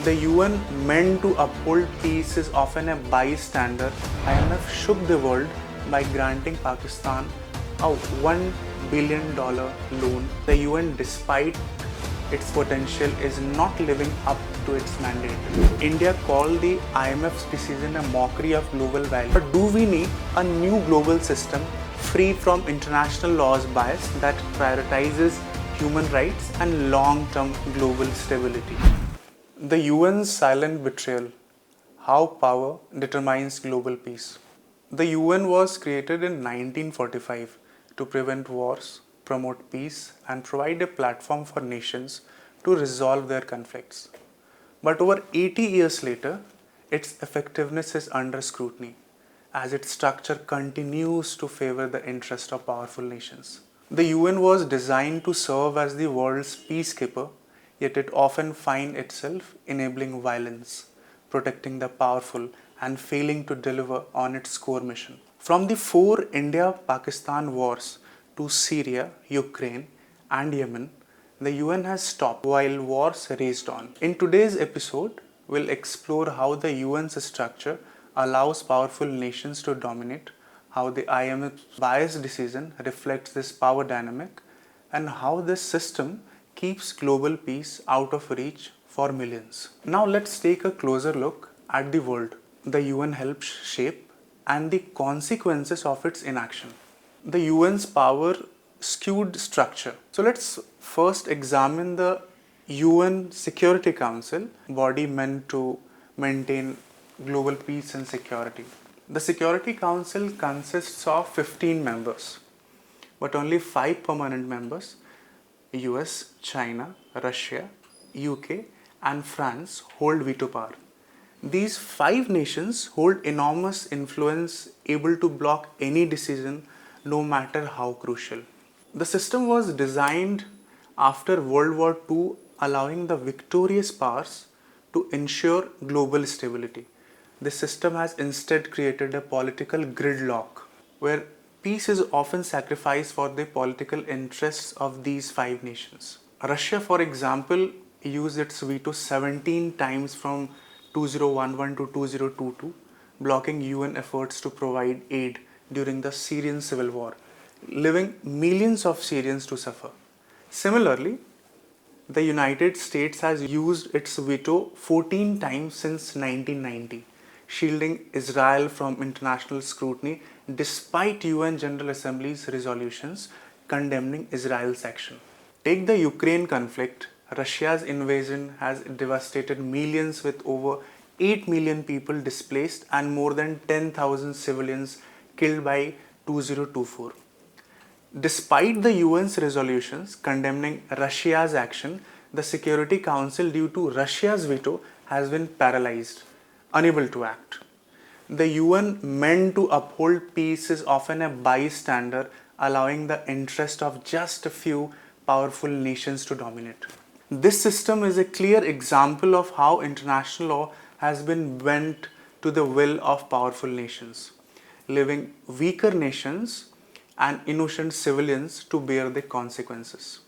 The UN meant to uphold peace is often a bystander. IMF shook the world by granting Pakistan a $1 billion loan. The UN, despite its potential, is not living up to its mandate. India called the IMF's decision a mockery of global value. But do we need a new global system free from international law's bias that prioritizes human rights and long-term global stability? The UN's silent betrayal. How power determines global peace. The UN was created in 1945 to prevent wars, promote peace, and provide a platform for nations to resolve their conflicts. But over 80 years later, its effectiveness is under scrutiny as its structure continues to favor the interest of powerful nations. The UN was designed to serve as the world's peacekeeper, yet it often finds itself enabling violence, protecting the powerful, and failing to deliver on its core mission. From the four India-Pakistan wars to Syria, Ukraine, and Yemen, the UN has stopped while wars raged on. In today's episode, we'll explore how the UN's structure allows powerful nations to dominate, how the IMF's biased decision reflects this power dynamic, and how this system keeps global peace out of reach for millions. Now let's take a closer look at the world the UN helps shape and the consequences of its inaction. The UN's power skewed structure. So let's first examine the UN Security Council, body meant to maintain global peace and security. The Security Council consists of 15 members, but only 5 permanent members: US, China, Russia, UK, and France hold veto power. These 5 nations hold enormous influence, able to block any decision, no matter how crucial. The system was designed after World War II, allowing the victorious powers to ensure global stability. This system has instead created a political gridlock where peace is often sacrificed for the political interests of these 5 nations. Russia, for example, used its veto 17 times from 2011 to 2022, blocking UN efforts to provide aid during the Syrian civil war, leaving millions of Syrians to suffer. Similarly, the United States has used its veto 14 times since 1990, shielding Israel from international scrutiny despite UN General Assembly's resolutions condemning Israel's action. Take the Ukraine conflict. Russia's invasion has devastated millions, with over 8 million people displaced and more than 10,000 civilians killed by 2024. Despite the UN's resolutions condemning Russia's action, the Security Council, due to Russia's veto, has been paralyzed, unable to act. The UN, meant to uphold peace, is often a bystander, allowing the interest of just a few powerful nations to dominate. This system is a clear example of how international law has been bent to the will of powerful nations, leaving weaker nations and innocent civilians to bear the consequences.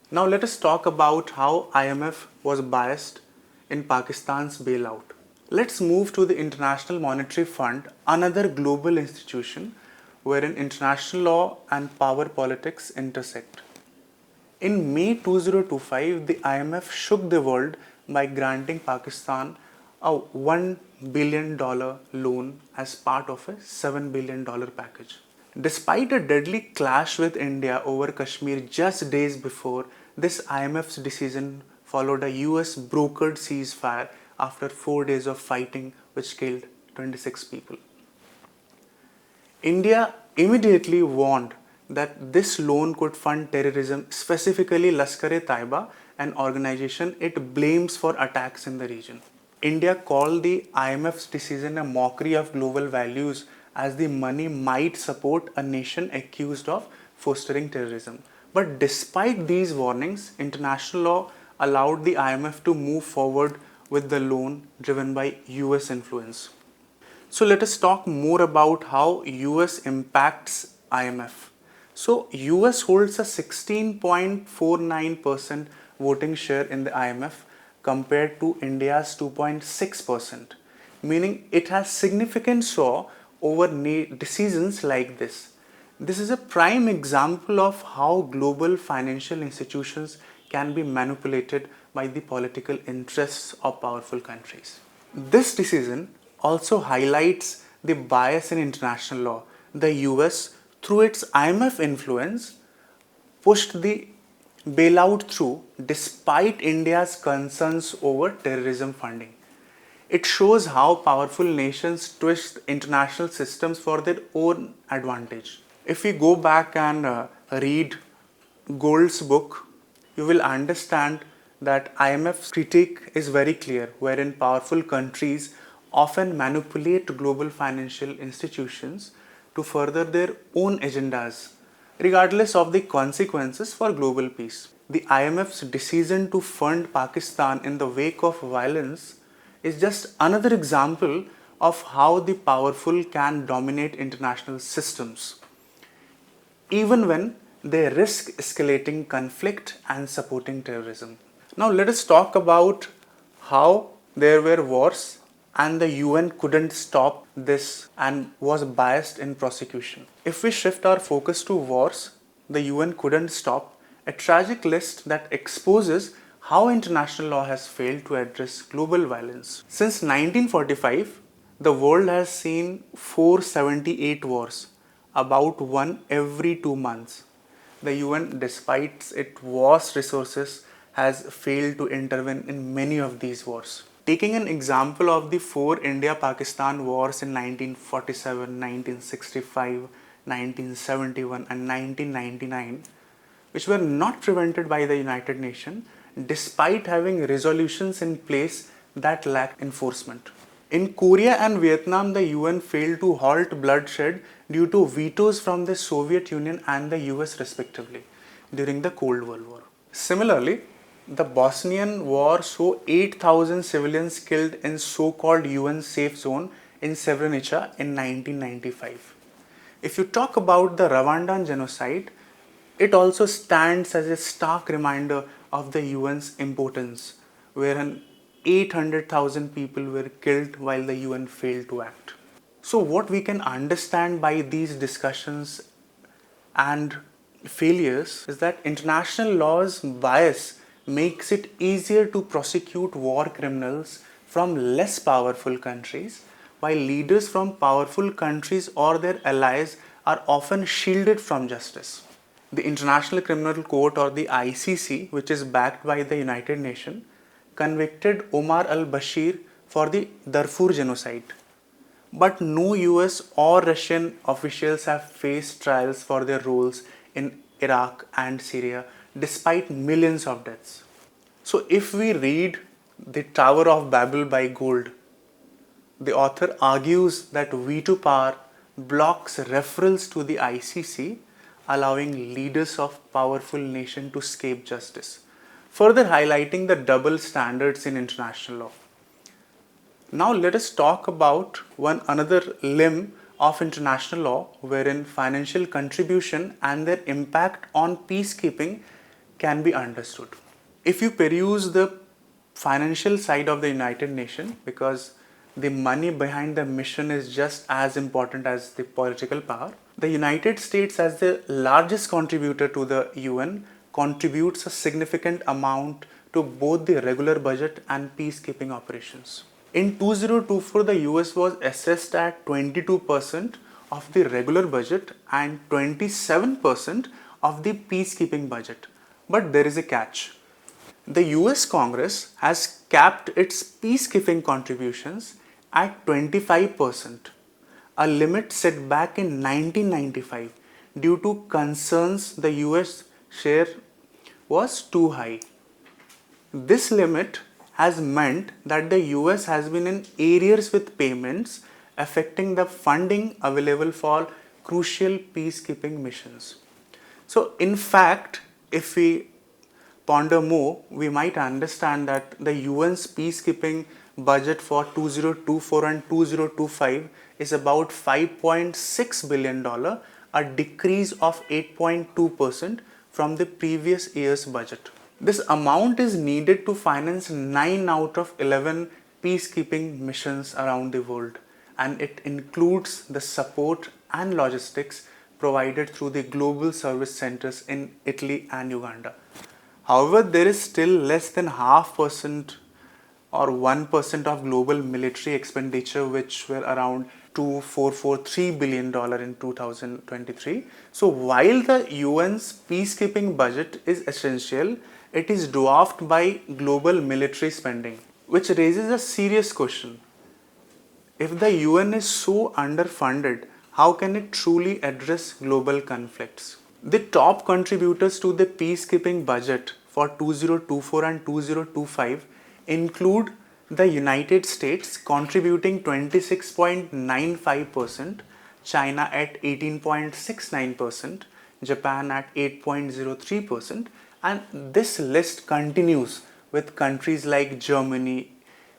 Now let us talk about how IMF was biased in Pakistan's bailout. Let's move to the International Monetary Fund, another global institution wherein international law and power politics intersect. In May 2025, the IMF shook the world by granting Pakistan a $1 billion loan as part of a $7 billion package. Despite a deadly clash with India over Kashmir just days before, this IMF's decision followed a US brokered ceasefire after 4 days of fighting, which killed 26 people. India immediately warned that this loan could fund terrorism, specifically Lashkar-e-Taiba, an organization it blames for attacks in the region. India called the IMF's decision a mockery of global values, as the money might support a nation accused of fostering terrorism. But despite these warnings, international law allowed the IMF to move forward with the loan driven by US influence. So let us talk more about how US impacts IMF. So US holds a 16.49% voting share in the IMF, compared to India's 2.6%, meaning it has significant saw over decisions like this. This is a prime example of how global financial institutions can be manipulated by the political interests of powerful countries. This decision also highlights the bias in international law. The US, through its IMF influence, pushed the bailout through despite India's concerns over terrorism funding. It shows how powerful nations twist international systems for their own advantage. If we go back and read Gold's book, you will understand that IMF's critique is very clear, wherein powerful countries often manipulate global financial institutions to further their own agendas, regardless of the consequences for global peace. The IMF's decision to fund Pakistan in the wake of violence is just another example of how the powerful can dominate international systems, even when they risk escalating conflict and supporting terrorism. Now let us talk about how there were wars and the UN couldn't stop this and was biased in prosecution. If we shift our focus to wars the UN couldn't stop, a tragic list that exposes how international law has failed to address global violence. Since 1945, the world has seen 478 wars, about one every 2 months. The UN, despite its vast resources, has failed to intervene in many of these wars. Taking an example of the four India-Pakistan wars in 1947, 1965, 1971 and 1999, which were not prevented by the United Nations despite having resolutions in place that lacked enforcement. In Korea and Vietnam, the UN failed to halt bloodshed due to vetoes from the Soviet Union and the US respectively during the Cold War. Similarly, the Bosnian War saw 8,000 civilians killed in so-called UN safe zone in Srebrenica in 1995. If you talk about the Rwandan genocide, it also stands as a stark reminder of the UN's impotence, wherein 800,000 people were killed while the UN failed to act. So what we can understand by these discussions and failures is that international law's bias makes it easier to prosecute war criminals from less powerful countries, while leaders from powerful countries or their allies are often shielded from justice. The International Criminal Court, or the ICC, which is backed by the United Nations, convicted Omar al-Bashir for the Darfur genocide. But no US or Russian officials have faced trials for their roles in Iraq and Syria despite millions of deaths. So if we read The Tower of Babel by Gold, the author argues that veto power blocks referrals to the ICC, allowing leaders of powerful nations to escape justice, further highlighting the double standards in international law. Now let us talk about another limb of international law wherein financial contribution and their impact on peacekeeping can be understood. If you peruse the financial side of the United Nations, because the money behind the mission is just as important as the political power, the United States, as the largest contributor to the UN, contributes a significant amount to both the regular budget and peacekeeping operations. In 2024, the US was assessed at 22% of the regular budget and 27% of the peacekeeping budget. But there is a catch. The US Congress has capped its peacekeeping contributions at 25%, a limit set back in 1995 due to concerns the US share was too high. This limit has meant that the US has been in arrears with payments, affecting the funding available for crucial peacekeeping missions. So in fact, if we ponder more, we might understand that the UN's peacekeeping budget for 2024 and 2025 is about $5.6 billion, a decrease of 8.2% from the previous year's budget. This amount is needed to finance 9 out of 11 peacekeeping missions around the world, and it includes the support and logistics provided through the global service centers in Italy and Uganda. However, there is still less than 0.5% or 1% of global military expenditure, which were around $2,443 billion in 2023. So while the UN's peacekeeping budget is essential, it is dwarfed by global military spending, which raises a serious question. If the UN is so underfunded, how can it truly address global conflicts? The top contributors to the peacekeeping budget for 2024 and 2025 include the United States contributing 26.95%, China at 18.69%, Japan at 8.03%, and this list continues with countries like Germany,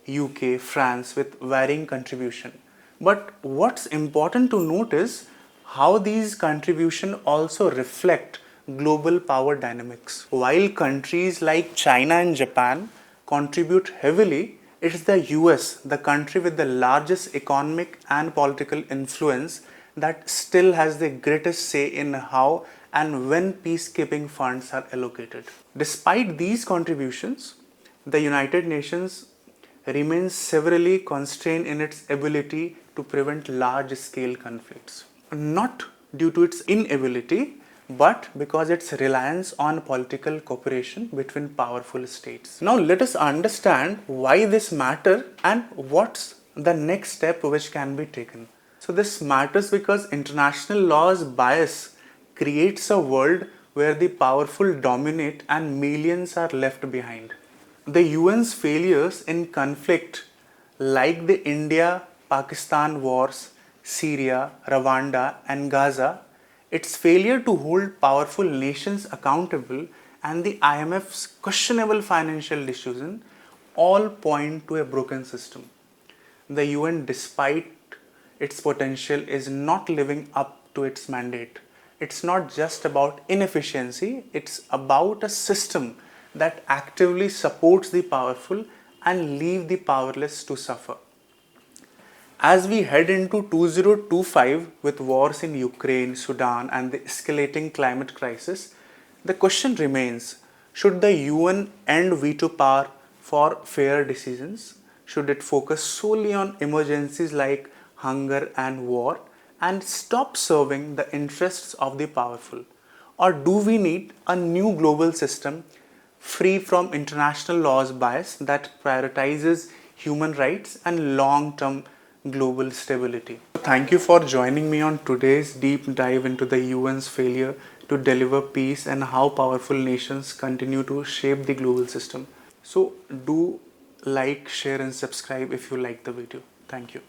UK, France with varying contribution. But what's important to note is how these contributions also reflect global power dynamics. While countries like China and Japan contribute heavily, it is the US, the country with the largest economic and political influence, that still has the greatest say in how and when peacekeeping funds are allocated. Despite these contributions, the United Nations remains severely constrained in its ability to prevent large-scale conflicts. Not due to its inability, but because its reliance on political cooperation between powerful states. Now let us understand why this matters and what's the next step which can be taken. So this matters because international law's bias creates a world where the powerful dominate and millions are left behind. The UN's failures in conflict like the India-Pakistan wars, Syria, Rwanda and Gaza, its failure to hold powerful nations accountable and the IMF's questionable financial decision all point to a broken system. The UN, despite its potential, is not living up to its mandate. It's not just about inefficiency, it's about a system that actively supports the powerful and leave the powerless to suffer. As we head into 2025 with wars in Ukraine, Sudan and the escalating climate crisis, the question remains, should the UN end veto power for fair decisions? Should it focus solely on emergencies like hunger and war and stop serving the interests of the powerful? Or do we need a new global system free from international law's bias that prioritizes human rights and long-term global stability? Thank you for joining me on today's deep dive into the UN's failure to deliver peace and how powerful nations continue to shape the global system. So do like, share and subscribe if you like the video. Thank you.